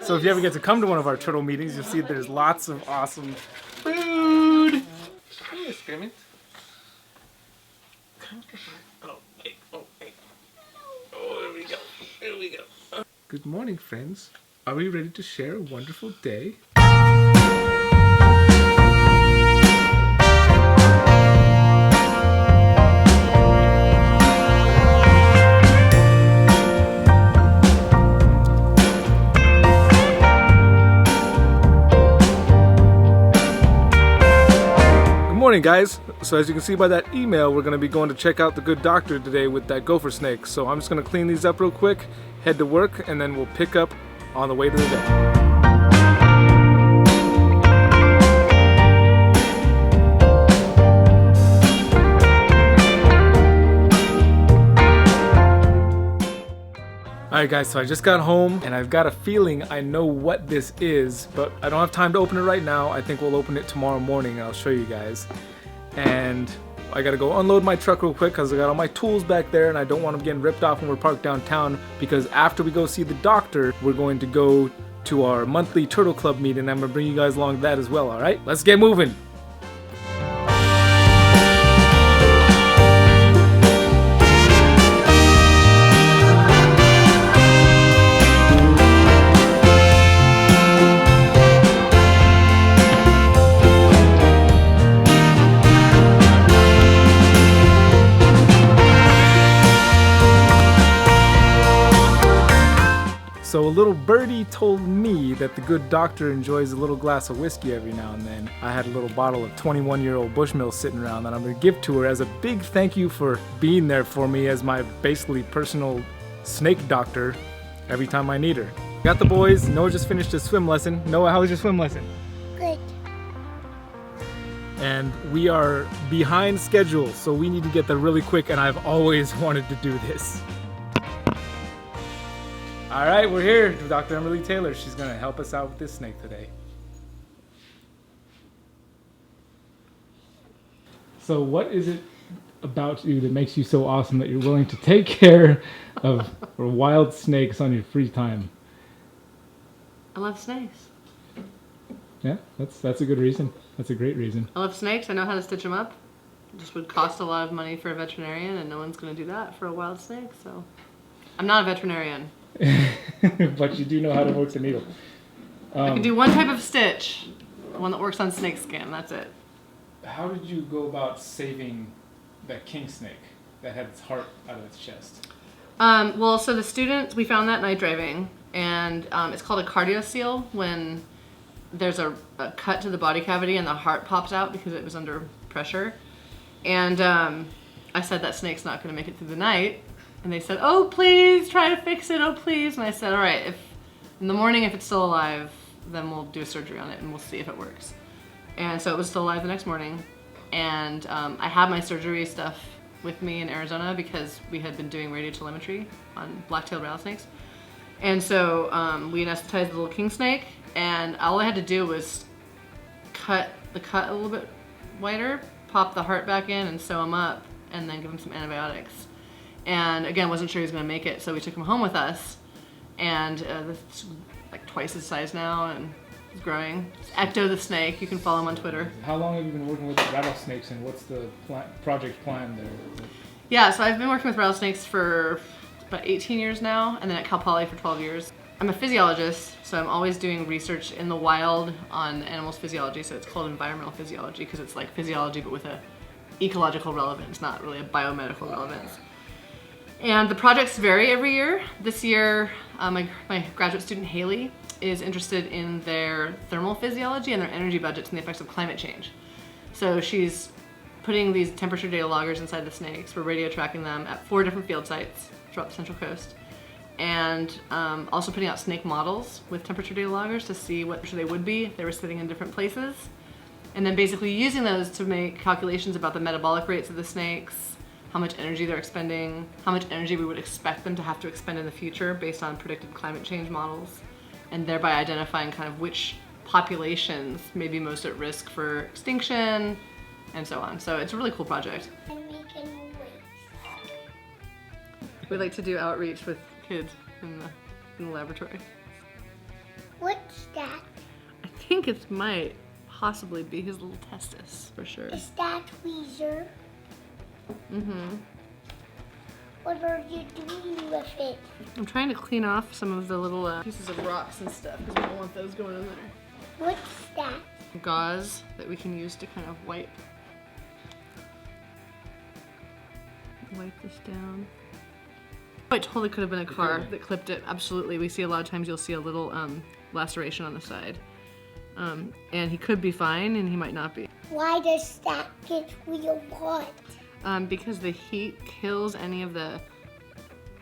So if you ever get to come to one of our turtle meetings, you'll see there's lots of awesome food. Come here, Spearmint. Oh, there we go. There we go. Good morning, friends. Are we ready to share a wonderful day? Good morning, guys. So as you can see by that email, we're going to be going to check out the good doctor today with that gopher snake. So I'm just going to clean these up real quick, head to work, and then we'll pick up on the way to the day. Alright guys, so I just got home and I've got a feeling I know what this is, but I don't have time to open it right now. I think we'll open it tomorrow morning and I'll show you guys. And I gotta go unload my truck real quick because I got all my tools back there and I don't want them getting ripped off when we're parked downtown, because after we go see the doctor, we're going to go to our monthly Turtle Club meeting and I'm gonna bring you guys along to that as well, alright? Let's get moving! So a little birdie told me that the good doctor enjoys a little glass of whiskey every now and then. I had a little bottle of 21-year-old Bushmill sitting around that I'm going to give to her as a big thank you for being there for me as my basically personal snake doctor every time I need her. Got the boys. Noah just finished his swim lesson. Noah, how was your swim lesson? Good. And we are behind schedule, so we need to get there really quick, and I've always wanted to do this. All right, we're here with Dr. Emily Taylor. She's gonna help us out with this snake today. So what is it about you that makes you so awesome that you're willing to take care of wild snakes on your free time? I love snakes. Yeah, that's a good reason. That's a great reason. I love snakes. I know how to stitch them up. It just would cost a lot of money for a veterinarian, and no one's gonna do that for a wild snake, so. I'm not a veterinarian. But you do know how to work the needle. I can do one type of stitch, one that works on snake skin, that's it. How did you go about saving that king snake that had its heart out of its chest? Well, so the students, we found that night driving, and it's called a cardio seal when there's a cut to the body cavity and the heart pops out because it was under pressure. And I said that snake's not going to make it through the night. And they said, oh, please, try to fix it, oh, please. And I said, all right, if in the morning, if it's still alive, then we'll do a surgery on it and we'll see if it works. And so it was still alive the next morning. And I had my surgery stuff with me in Arizona because we had been doing radiotelemetry on black-tailed rattlesnakes. And so we anesthetized the little king snake, and all I had to do was cut the cut a little bit wider, pop the heart back in and sew him up, and then give him some antibiotics. And again, wasn't sure he was going to make it, so we took him home with us. And it's like twice his size now, and he's growing. It's Ecto the snake. You can follow him on Twitter. How long have you been working with rattlesnakes, and what's the project plan there? Yeah, so I've been working with rattlesnakes for about 18 years now, and then at Cal Poly for 12 years. I'm a physiologist, so I'm always doing research in the wild on animals' physiology, so it's called environmental physiology because it's like physiology but with a ecological relevance, not really a biomedical relevance. And the projects vary every year. This year, my graduate student Haley is interested in their thermal physiology and their energy budgets and the effects of climate change. So she's putting these temperature data loggers inside the snakes. We're radio tracking them at 4 different field sites throughout the Central Coast. And also putting out snake models with temperature data loggers to see what they would be if they were sitting in different places. And then basically using those to make calculations about the metabolic rates of the snakes, how much energy they're expending, how much energy we would expect them to have to expend in the future based on predicted climate change models, and thereby identifying kind of which populations may be most at risk for extinction, and so on. So it's a really cool project. We like to do outreach with kids in the laboratory. that? I think it might possibly be his little testis, for sure. Is that Weezer? Mm-hmm. What are you doing with it? I'm trying to clean off some of the little pieces of rocks and stuff because we don't want those going in there. What's that? Gauze that we can use to kind of wipe this down. Oh, it totally could have been a car that clipped it. Absolutely. We see a lot of times you'll see a little laceration on the side. And he could be fine and he might not be. Why does that get real hot? Because the heat kills any of the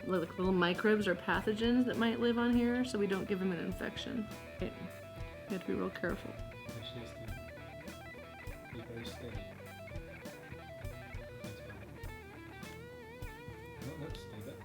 little microbes or pathogens that might live on here, so we don't give him an infection. Right. You have to be real careful. Be very steady. Let's stay back.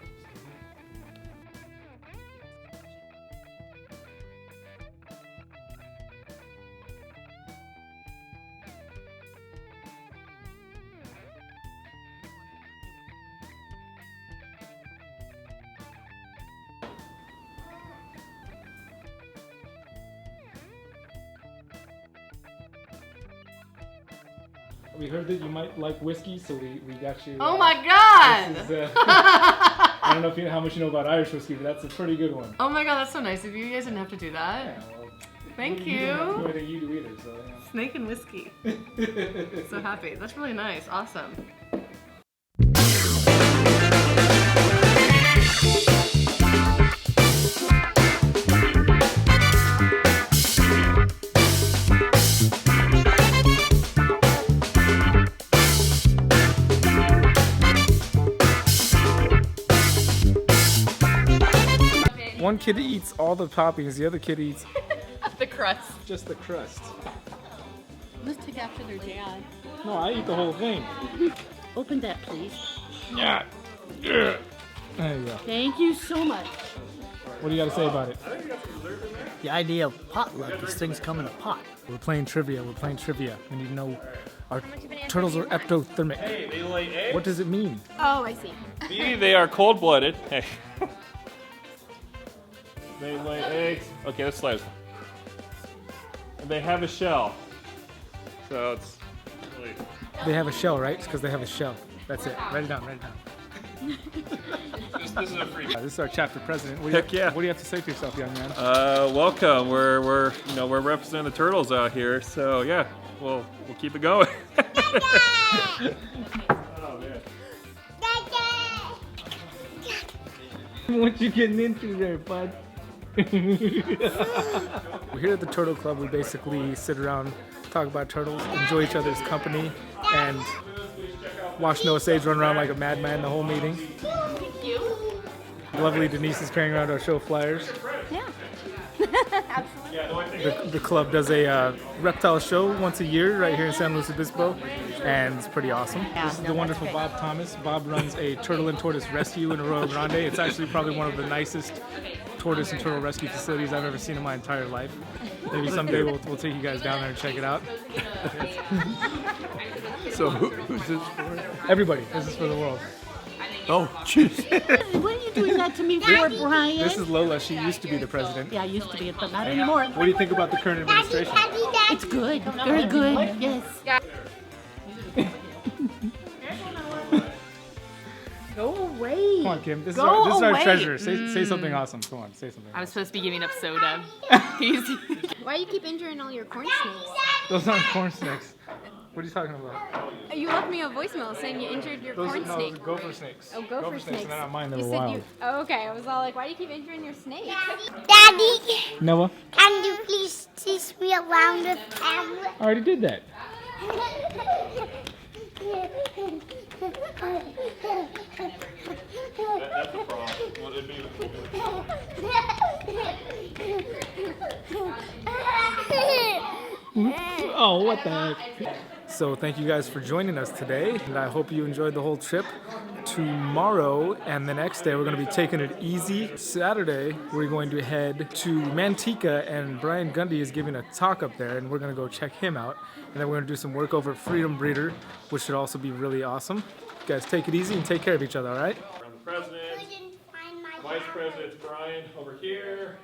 We heard that you might like whiskey, so we got you. Oh my god! This is, I don't know if you know how much you know about Irish whiskey, but that's a pretty good one. Oh my god, that's so nice of you. You guys didn't have to do that. Yeah, well, Thank you. you. Don't have to do anything you do either, so yeah. Snake and whiskey. So happy. That's really nice. Awesome. One kid eats all the toppings, the other kid eats The crust. just the crust. Let's take after their dad. No, I eat the whole thing. Open that, please. Yeah. There you go. Thank you so much. What do you got to say about it? The idea of potluck is things come in a pot. We're playing trivia. We need to know our turtles are ectothermic. Hey, they lay eggs. What does it mean? Oh, I see. B, they are cold-blooded. Hey. They lay eggs. Okay, let's slide. And they have a shell. So it's really... They have a shell, right? It's because they have a shell. That's it. Write it down. This is a free. This is our chapter president. What Heck yeah. What do you have to say for yourself, young man? Welcome. We're representing the turtles out here. So yeah, we'll keep it going. Oh man. What you getting into there, bud? We're here at the Turtle Club. We basically sit around, talk about turtles, enjoy each other's company, and watch Noah Sage run around like a madman the whole meeting. Thank you. Lovely Denise is carrying around our show flyers. Yeah. Absolutely. The club does a reptile show once a year right here in San Luis Obispo, and it's pretty awesome. This is the wonderful Bob Thomas. Bob runs a turtle and tortoise rescue in Arroyo Grande. It's actually probably one of the nicest tortoise and turtle rescue facilities I've ever seen in my entire life. Maybe someday we'll take you guys down there and check it out. So who's this for? Everybody, this is for the world. Oh, jeez. What are you doing that to me for, Brian? This is Lola. She used to be the president. Yeah, I used to be it, but not anymore. What do you think about the current administration? It's good. Very good. Yes. Go away. Come on, Kim. This is Go our away. treasure. Say something awesome. Come on, say something. I was supposed to be giving up soda. Why do you keep injuring all your corn snakes? Those aren't corn snakes. What are you talking about? You left me a voicemail saying you injured your corn snake. Those are gopher snakes. Oh, gopher snakes. And they're not mine. They You were said wild. you. Oh, okay. I was all like, why do you keep injuring your snake? Daddy, Noah, can you please teach me around the camera? I already did that. That's a problem. Well, it'd be... Oh, what the heck? So thank you guys for joining us today, and I hope you enjoyed the whole trip. Tomorrow and the next day we're going to be taking it easy. Saturday we're going to head to Manteca, and Brian Gundy is giving a talk up there, and we're going to go check him out. And then we're going to do some work over at Freedom Breeder, which should also be really awesome. You guys take it easy and take care of each other, all right? I'm the president. Vice President's Brian over here.